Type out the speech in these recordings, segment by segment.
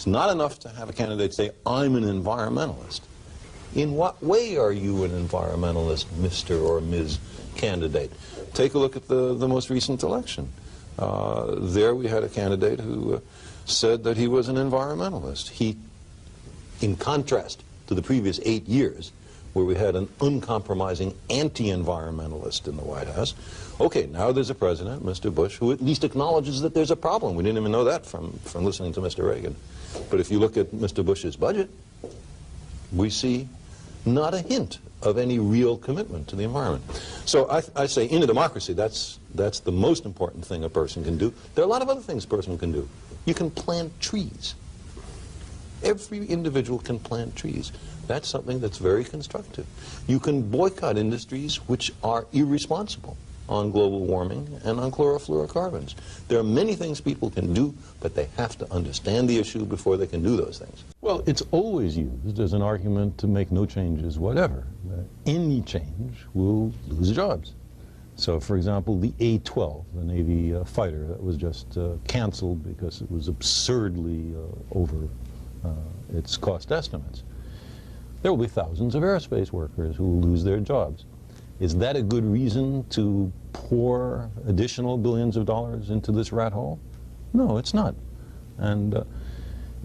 It's not enough to have a candidate say, I'm an environmentalist. In what way are you an environmentalist, Mr. or Ms. candidate? Take a look at the most recent election. There we had a candidate who said that he was an environmentalist. He, in contrast to the previous 8 years, where we had an uncompromising anti-environmentalist in the White House. Okay, now there's a president, Mr. Bush, who at least acknowledges that there's a problem. We didn't even know that from listening to Mr. Reagan. But if you look at Mr. Bush's budget, we see not a hint of any real commitment to the environment. So I say in a democracy, that's the most important thing a person can do. There are a lot of other things a person can do. You can plant trees. Every individual can plant trees. That's something that's very constructive. You can boycott industries which are irresponsible on global warming and on chlorofluorocarbons. There are many things people can do, but they have to understand the issue before they can do those things. Well, it's always used as an argument to make no changes whatever. Any change will lose jobs. So, for example, the A-12, the Navy fighter that was just canceled because it was absurdly over its cost estimates. There will be thousands of aerospace workers who will lose their jobs. Is that a good reason to pour additional billions of dollars into this rat hole? No, it's not. And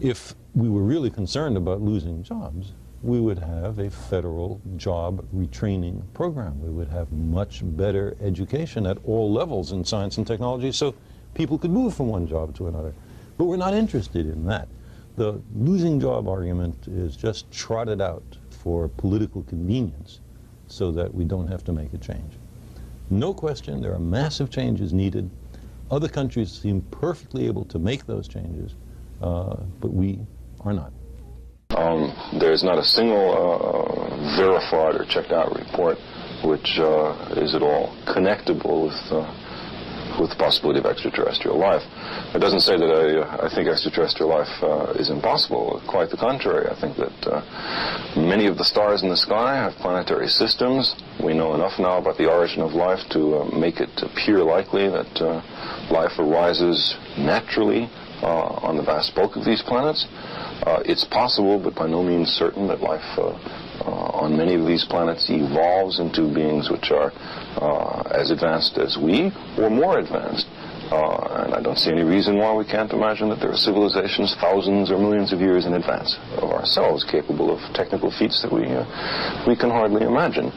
if we were really concerned about losing jobs, we would have a federal job retraining program. We would have much better education at all levels in science and technology so people could move from one job to another. But we're not interested in that. The losing job argument is just trotted out for political convenience so that we don't have to make a change. No question, there are massive changes needed. Other countries seem perfectly able to make those changes, but we are not. There's not a single verified or checked out report which is at all connectable with the possibility of extraterrestrial life. It doesn't say that I think extraterrestrial life is impossible. Quite the contrary. I think that many of the stars in the sky have planetary systems. We know enough now about the origin of life to make it appear likely that life arises naturally on the vast bulk of these planets. It's possible, but by no means certain, that life on many of these planets evolves into beings which are as advanced as we, or more advanced. And I don't see any reason why we can't imagine that there are civilizations thousands or millions of years in advance of ourselves, capable of technical feats that we can hardly imagine.